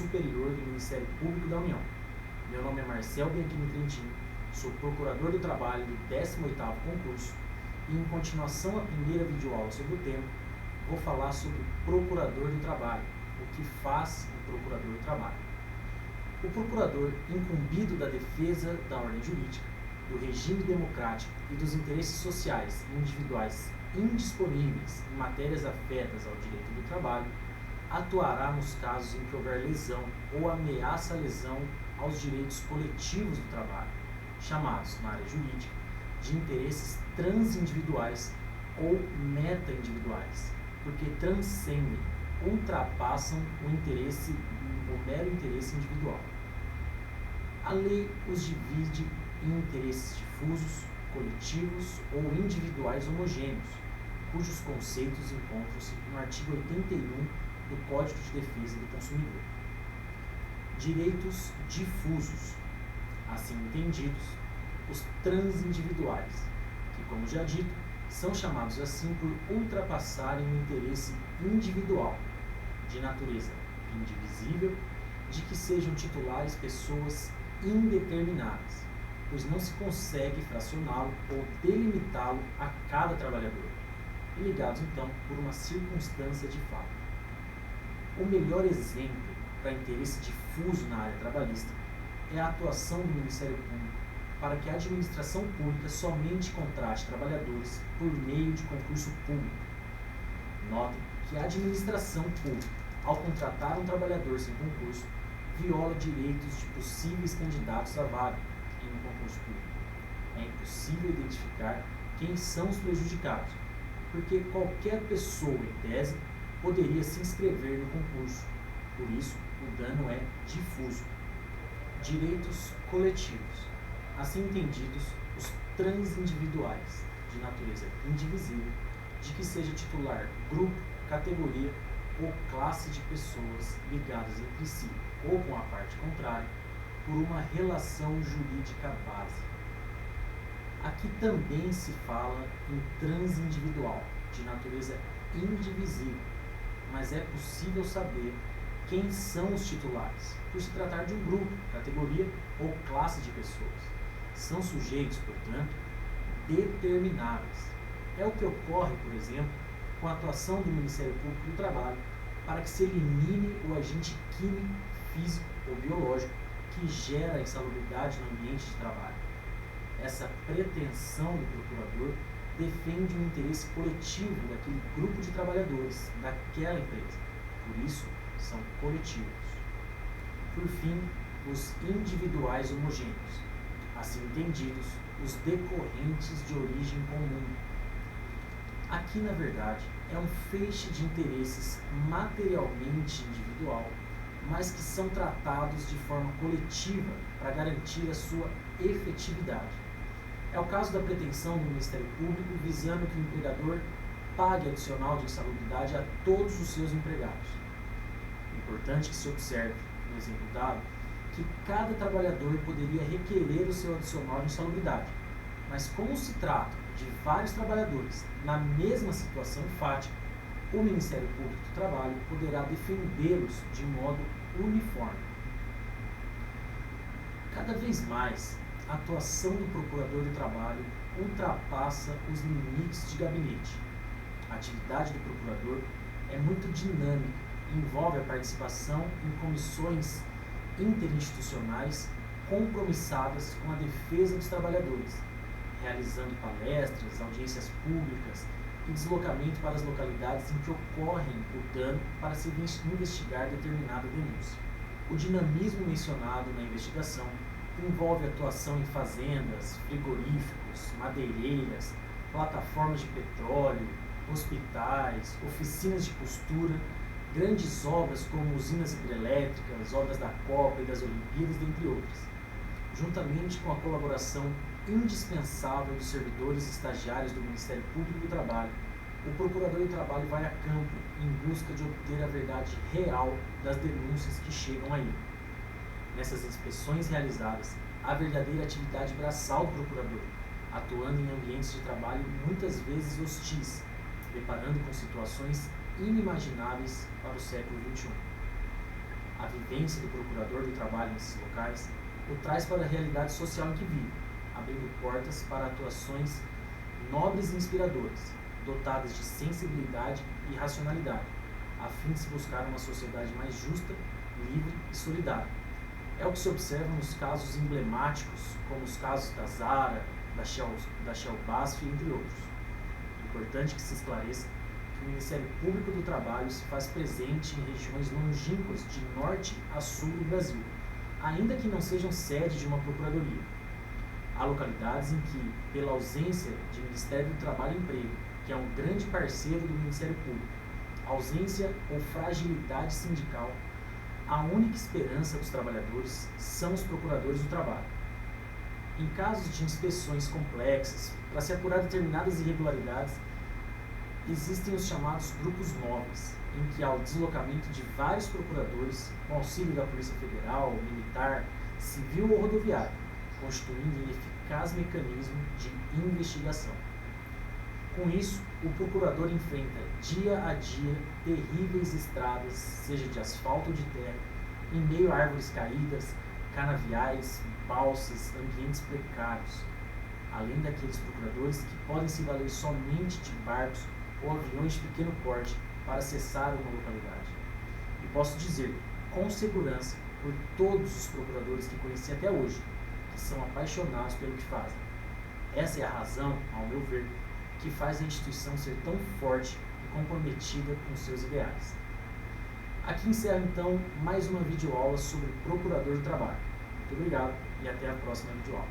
Superior do Ministério Público da União. Meu nome é Marcel Bianchini Trentin, sou Procurador do Trabalho do 18º concurso e, em continuação à primeira videoaula sobre o tema, vou falar sobre o Procurador do Trabalho, o que faz o Procurador do Trabalho. O Procurador, incumbido da defesa da ordem jurídica, do regime democrático e dos interesses sociais e individuais indisponíveis em matérias afetas ao direito do trabalho, atuará nos casos em que houver lesão ou ameaça à lesão aos direitos coletivos do trabalho, chamados, na área jurídica, de interesses transindividuais ou meta-individuais, porque transcendem, ultrapassam o mero interesse individual. A lei os divide em interesses difusos, coletivos ou individuais homogêneos, cujos conceitos encontram-se no artigo 81 do Código de Defesa do Consumidor. Direitos difusos, assim entendidos, os transindividuais, que, como já dito, são chamados assim por ultrapassarem o interesse individual, de natureza indivisível, de que sejam titulares pessoas indeterminadas, pois não se consegue fracioná-lo ou delimitá-lo a cada trabalhador, e ligados então por uma circunstância de fato. O melhor exemplo para interesse difuso na área trabalhista é a atuação do Ministério Público para que a administração pública somente contrate trabalhadores por meio de concurso público. Notem que a administração pública, ao contratar um trabalhador sem concurso, viola direitos de possíveis candidatos à vaga em um concurso público. É impossível identificar quem são os prejudicados, porque qualquer pessoa, em tese, poderia se inscrever no concurso. Por isso, o dano é difuso. Direitos coletivos, assim entendidos os transindividuais, de natureza indivisível, de que seja titular grupo, categoria ou classe de pessoas ligadas entre si ou com a parte contrária por uma relação jurídica base. Aqui também se fala em transindividual, de natureza indivisível, mas é possível saber quem são os titulares, por se tratar de um grupo, categoria ou classe de pessoas. São sujeitos, portanto, determináveis. É o que ocorre, por exemplo, com a atuação do Ministério Público do Trabalho para que se elimine o agente químico, físico ou biológico que gera a insalubridade no ambiente de trabalho. Essa pretensão do procurador defende um interesse coletivo daquele grupo de trabalhadores, daquela empresa. Por isso, são coletivos. Por fim, os individuais homogêneos, assim entendidos, os decorrentes de origem comum. Aqui, na verdade, é um feixe de interesses materialmente individual, mas que são tratados de forma coletiva para garantir a sua efetividade. É o caso da pretensão do Ministério Público visando que o empregador pague adicional de insalubridade a todos os seus empregados. É importante que se observe, no exemplo dado, que cada trabalhador poderia requerer o seu adicional de insalubridade, mas como se trata de vários trabalhadores na mesma situação fática, o Ministério Público do Trabalho poderá defendê-los de modo uniforme. Cada vez mais, a atuação do Procurador do Trabalho ultrapassa os limites de gabinete. A atividade do Procurador é muito dinâmica e envolve a participação em comissões interinstitucionais compromissadas com a defesa dos trabalhadores, realizando palestras, audiências públicas e deslocamento para as localidades em que ocorrem o dano para se investigar determinada denúncia. O dinamismo mencionado na investigação envolve atuação em fazendas, frigoríficos, madeireiras, plataformas de petróleo, hospitais, oficinas de costura, grandes obras como usinas hidrelétricas, obras da Copa e das Olimpíadas, dentre outras, juntamente com a colaboração indispensável dos servidores e estagiários do Ministério Público do Trabalho. O Procurador do Trabalho vai a campo em busca de obter a verdade real das denúncias que chegam a ele. Nessas inspeções realizadas, a verdadeira atividade braçal do Procurador, atuando em ambientes de trabalho muitas vezes hostis, deparando com situações inimagináveis para o século XXI. A vivência do procurador do trabalho nesses locais o traz para a realidade social em que vive, abrindo portas para atuações nobres e inspiradoras, dotadas de sensibilidade e racionalidade, a fim de se buscar uma sociedade mais justa, livre e solidária. É o que se observa nos casos emblemáticos, como os casos da Zara, da Shell Basf, entre outros. É importante que se esclareça que o Ministério Público do Trabalho se faz presente em regiões longínquas de norte a sul do Brasil, ainda que não sejam sede de uma procuradoria. Há localidades em que, pela ausência de Ministério do Trabalho e Emprego, que é um grande parceiro do Ministério Público, ausência ou fragilidade sindical, a única esperança dos trabalhadores são os procuradores do trabalho. Em casos de inspeções complexas, para se apurar determinadas irregularidades, existem os chamados grupos móveis, em que há o deslocamento de vários procuradores, com auxílio da Polícia Federal, Militar, Civil ou Rodoviária, constituindo um eficaz mecanismo de investigação. Com isso, o procurador enfrenta dia a dia terríveis estradas, seja de asfalto ou de terra, em meio a árvores caídas, canaviais, balsas, ambientes precários, além daqueles procuradores que podem se valer somente de barcos ou aviões de pequeno porte para acessar uma localidade. E posso dizer, com segurança, por todos os procuradores que conheci até hoje, que são apaixonados pelo que fazem. Essa é a razão, ao meu ver, que faz a instituição ser tão forte e comprometida com seus ideais. Aqui encerro então mais uma videoaula sobre Procurador do Trabalho. Muito obrigado e até a próxima videoaula.